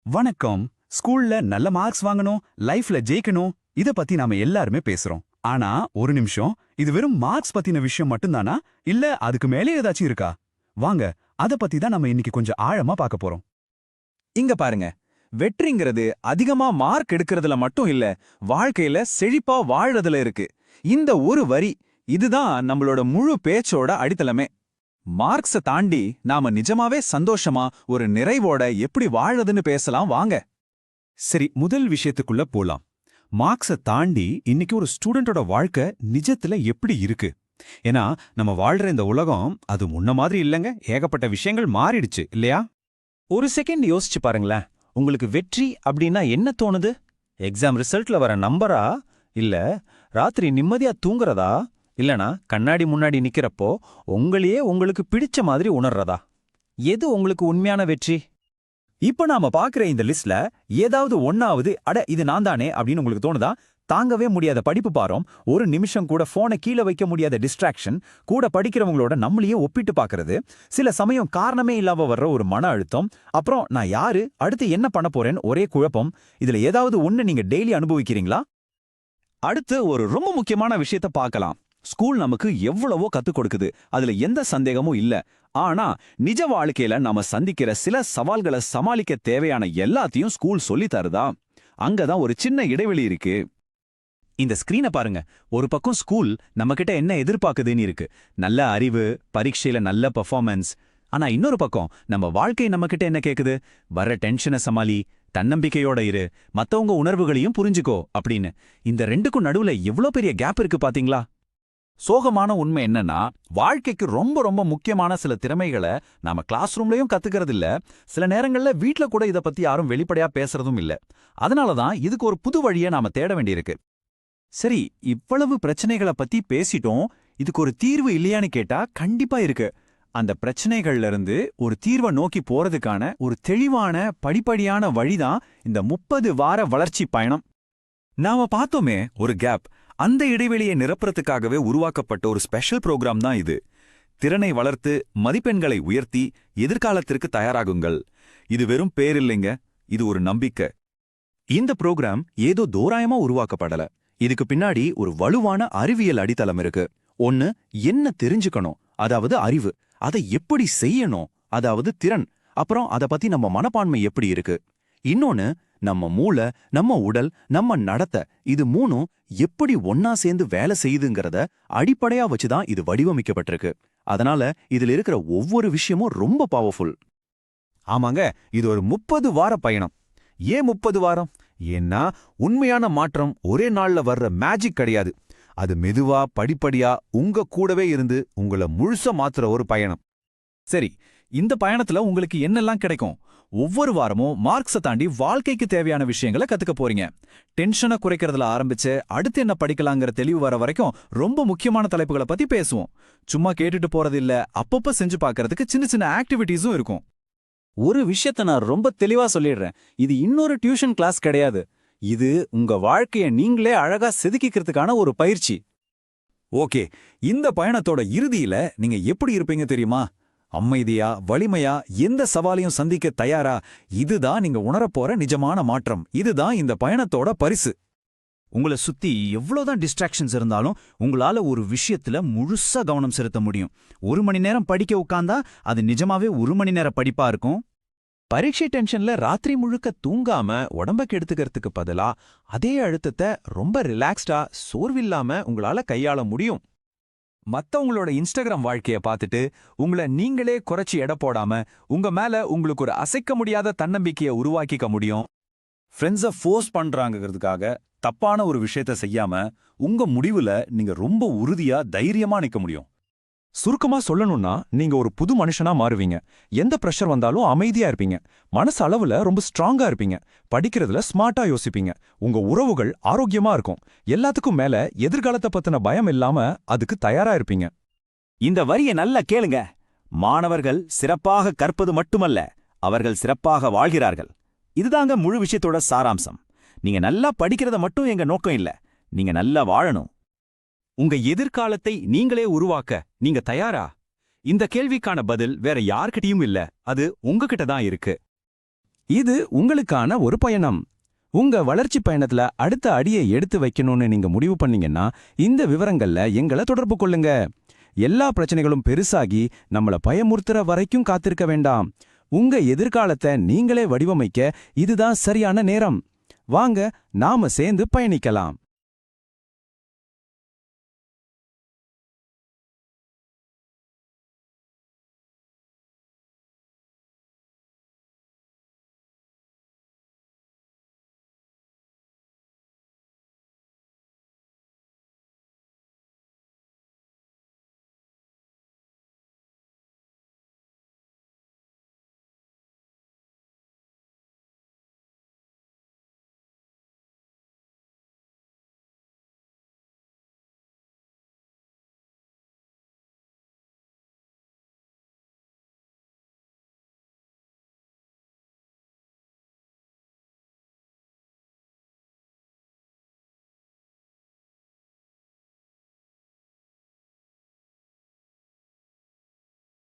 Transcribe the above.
வணக்கம். ஸ்கூல்ல நல்ல மார்க்ஸ் வாங்கணும், லைஃப்ல ஜெயிக்கணும், இத பத்தி நாம எல்லாருமே பேசுறோம். ஆனா ஒரு நிமிஷம், இது வெறும் மார்க்ஸ் பத்தின விஷயம் மட்டும்தானா, இல்ல அதுக்கு மேலே ஏதாச்சும் இருக்கா? வாங்க, அத பத்தி தான் நம்ம இன்னைக்கு கொஞ்சம் ஆழமா பார்க்க போறோம். இங்க பாருங்க, வெற்றிங்கிறது அதிகமா மார்க் எடுக்கிறதுல மட்டும் இல்ல, வாழ்க்கையில செழிப்பா வாழ்றதுல இருக்கு. இந்த ஒரு வரி, இதுதான் நம்மளோட முழு பேச்சோட அடித்தளமே. மார்க்ஸ தாண்டி நாம நிஜமாவே சந்தோஷமா ஒரு நிறைவோட எப்படி வாழறதுன்னு பேசலாம் வாங்க. சரி, முதல் விஷயத்துக்குள்ள போலாம். மார்க்ஸ தாண்டி இன்னைக்கு ஒரு ஸ்டூடெண்டோட வாழ்க்கை நிஜத்துல எப்படி இருக்கு? ஏன்னா நம்ம வாழ்ற இந்த உலகம் அது முன்ன மாதிரி இல்லங்க, ஏகப்பட்ட விஷயங்கள் மாறிடுச்சு இல்லையா? ஒரு செகண்ட் யோசிச்சு பாருங்களேன். உங்களுக்கு வெற்றி அப்படின்னா என்ன தோணுது? எக்ஸாம் ரிசல்ட்ல வர நம்பரா? இல்ல ராத்திரி நிம்மதியா தூங்குறதா? இல்லனா கண்ணாடி முன்னாடி நிக்கிறப்போ உங்களையே உங்களுக்கு பிடிச்ச மாதிரி உணர்றதா? எது உங்களுக்கு உண்மையான வெற்றி? இப்ப நாம பாக்குற இந்த லிஸ்ட்ல ஏதாவது ஒன்னாவது அட இது நான் தானே அப்படின்னு உங்களுக்கு தோணுதா? தாங்கவே முடியாத படிப்பு பாரம், ஒரு நிமிஷம் கூட போனை கீழே வைக்க முடியாத டிஸ்ட்ராக்ஷன், கூட படிக்கிறவங்களோட நம்மளையே ஒப்பிட்டு பாக்குறது, சில சமயம் காரணமே இல்லாம வர்ற ஒரு மன அழுத்தம், அப்புறம் நான் யாரு, அடுத்து என்ன பண்ண போறேன்னு ஒரே குழப்பம். இதுல ஏதாவது ஒண்ணு நீங்க டெய்லி அனுபவிக்கிறீங்களா? அடுத்து ஒரு ரொம்ப முக்கியமான விஷயத்த பார்க்கலாம். ஸ்கூல் நமக்கு எவ்வளவோ கத்துக் கொடுக்குது, அதுல எந்த சந்தேகமும் இல்ல. ஆனா நிஜ வாழ்க்கையில நாம சந்திக்கிற சில சவால்களை சமாளிக்க தேவையான எல்லாத்தையும் ஸ்கூல் சொல்லி தருதா? அங்கதான் ஒரு சின்ன இடைவெளி இருக்கு. இந்த ஸ்கிரீனை பாருங்க. ஒரு பக்கம் ஸ்கூல் நம்மகிட்ட என்ன எதிர்பார்க்குதுன்னு இருக்கு, நல்ல அறிவு, பரீட்சையில நல்ல பெர்ஃபார்மன்ஸ். ஆனா இன்னொரு பக்கம் நம்ம வாழ்க்கை நம்மகிட்ட என்ன கேக்குது, வர்ற டென்ஷனை சமாளி, தன்னம்பிக்கையோட இரு, மத்தவங்க உணர்வுகளையும் புரிஞ்சுக்கோ அப்படின்னு. இந்த ரெண்டுக்கும் நடுவுல எவ்வளவு பெரிய கேப் இருக்கு பாத்தீங்களா? சோகமான உண்மை என்னன்னா, வாழ்க்கைக்கு ரொம்ப ரொம்ப முக்கியமான சில திறமைகளை நாம கிளாஸ் ரூம்லயும் கத்துக்கிறது இல்ல, சில நேரங்கள்ல வீட்ல கூட இத பத்தி யாரும் வெளிப்படையா பேசுறதும் இல்ல. அதனாலதான் இதுக்கு ஒரு புது வழியை நாம தேட வேண்டியிருக்கு. சரி, இவ்வளவு பிரச்சனைகளை பத்தி பேசிட்டோம், இதுக்கு ஒரு தீர்வு இல்லையான்னு கேட்டா கண்டிப்பா இருக்கு. அந்த பிரச்சனைகள்ல இருந்து ஒரு தீர்வை நோக்கி போறதுக்கான ஒரு தெளிவான படிப்படியான வழிதான் இந்த 30 வார வளர்ச்சி பயணம். நாம பார்த்தோமே ஒரு கேப், அந்த இடைவெளியை நிரப்புறதுக்காகவே உருவாக்கப்பட்ட ஒரு ஸ்பெஷல் ப்ரோக்ராம் தான் இது. திறனை வளர்த்து மதிப்பெண்களை உயர்த்தி எதிர்காலத்திற்கு தயாராகுங்கள். இது வெறும் பேர் இல்லைங்க, இது ஒரு நம்பிக்கை. இந்த ப்ரோக்ராம் ஏதோ தோராயமா உருவாக்கப்படல. இதுக்கு பின்னாடி ஒரு வலுவான அறிவியல் அடித்தளம் இருக்கு. ஒன்னு, என்ன தெரிஞ்சுக்கணும், அதாவது அறிவு. அதை எப்படி செய்யணும், அதாவது திறன். அப்புறம் அதை பத்தி நம்ம மனப்பான்மை எப்படி இருக்கு. இன்னொன்னு, நம்ம மூளை, நம்ம உடல், நம்ம நடத்தை, இது மூணும் எப்படி ஒன்னா சேர்ந்து வேலை செய்யுதுங்கிறத அடிப்படையா வச்சுதான் இது வடிவமைக்கப்பட்டிருக்கு. அதனால இதுல இருக்கிற ஒவ்வொரு விஷயமும் ரொம்ப பவர்ஃபுல். ஆமாங்க, இது ஒரு 30 வார பயணம். ஏன் 30 வாரம்? ஏன்னா உண்மையான மாற்றம் ஒரே நாள்ல வர்ற மேஜிக் கிடையாது. அது மெதுவா படிப்படியா உங்க கூடவே இருந்து உங்களை முழுசா மாத்துற ஒரு பயணம். சரி, இந்த பயணத்துல உங்களுக்கு என்னெல்லாம் கிடைக்கும்? ஒவ்வொரு வாரமும் மார்க்ஸை தாண்டி வாழ்க்கைக்கு தேவையான விஷயங்களை கத்துக்க போறீங்க. டென்ஷனை குறைக்கிறதுல ஆரம்பிச்சு அடுத்து என்ன படிக்கலாங்கிற தெளிவு வர வரைக்கும் ரொம்ப முக்கியமான தலைப்புகளை பத்தி பேசுவோம். சும்மா கேட்டுட்டு போறது இல்ல, அப்பப்ப செஞ்சு பார்க்கறதுக்கு சின்ன சின்ன ஆக்டிவிட்டீஸும் இருக்கும். ஒரு விஷயத்த நான் ரொம்ப தெளிவா சொல்லிடுறேன். இது இன்னொரு டியூஷன் கிளாஸ் கிடையாது. இது உங்க வாழ்க்கைய நீங்களே அழகா செதுக்கிக்கிறதுக்கான ஒரு பயிற்சி. ஓகே, இந்த பயணத்தோட இறுதியில நீங்க எப்படி இருப்பீங்க தெரியுமா? அமைதியா, வலிமையா, எந்த சவாலையும் சந்திக்க தயாரா? இதுதான் நீங்க உணரப்போற நிஜமான மாற்றம். இதுதான் இந்த பயணத்தோட பரிசு. உங்களை சுத்தி எவ்வளவுதான் டிஸ்ட்ராக்ஷன்ஸ் இருந்தாலும் உங்களால ஒரு விஷயத்துல முழுசா கவனம் செலுத்த முடியும். 1 மணி நேரம் படிக்க உட்கார்ந்தா அது நிஜமாவே 1 மணி நேர படிப்பா இருக்கும். பரீட்சை டென்ஷன்ல ராத்திரி முழுக்க தூங்காம உடம்ப கெடுத்துக்கிறதுக்கு பதிலா அதே அழுத்தத்தை ரொம்ப ரிலாக்ஸ்டா, சோர்வில்லாம உங்களால கையாள முடியும். மத்தவங்களோட இன்ஸ்டாகிராம் வாழ்க்கைய பார்த்துட்டு உங்களை நீங்களே குறைச்சி எடை போடாம உங்க மேல உங்களுக்கு ஒரு அசைக்க முடியாத தன்னம்பிக்கையை உருவாக்கிக்க முடியும். ஃப்ரெண்ட்ஸை ஃபோர்ஸ் பண்றாங்கிறதுக்காக தப்பான ஒரு விஷயத்த செய்யாம உங்க முடிவுல நீங்க ரொம்ப உறுதியா, தைரியமா நிக்க முடியும். சுருக்கமா சொல்லணும்னா, நீங்க ஒரு புது மனுஷனா மாறுவீங்க. எந்த பிரஷர் வந்தாலும் அமைதியா இருப்பீங்க. மனசு அளவுல ரொம்ப ஸ்ட்ராங்கா இருப்பீங்க. படிக்கிறதுல ஸ்மார்ட்டா யோசிப்பீங்க. உங்க உறவுகள் ஆரோக்கியமா இருக்கும். எல்லாத்துக்கும் மேல எதிர்காலத்தை பத்தின பயம் இல்லாம அதுக்கு தயாரா இருப்பீங்க. இந்த வரியை நல்லா கேளுங்க. மாணவர்கள் சிறப்பாக கற்பது மட்டுமல்ல, அவர்கள் சிறப்பாக வாழ்கிறார்கள். இதுதாங்க முழு விஷயத்தோட சாராம்சம். நீங்க நல்லா படிக்கிறத மட்டும் எங்க நோக்கம் இல்ல, நீங்க நல்லா வாழணும். உங்க எதிர்காலத்தை நீங்களே உருவாக்க நீங்க தயாரா? இந்த கேள்விக்கான பதில் வேற யார்கிட்டயும் இல்ல, அது உங்ககிட்ட தான் இருக்கு. இது உங்களுக்கான ஒரு பயணம். உங்க வளர்ச்சி பயணத்துல அடுத்த அடியை எடுத்து வைக்கணும்னு நீங்க முடிவு பண்ணீங்கன்னா இந்த விவரங்கள்ல எங்களை தொடர்பு கொள்ளுங்க. எல்லா பிரச்சனைகளும் பெருசாகி நம்மள பயமுறுத்துற வரைக்கும் காத்திருக்க வேண்டாம். உங்க எதிர்காலத்தை நீங்களே வடிவமைக்க இதுதான் சரியான நேரம். வாங்க நாம சேர்ந்து பயணிக்கலாம்.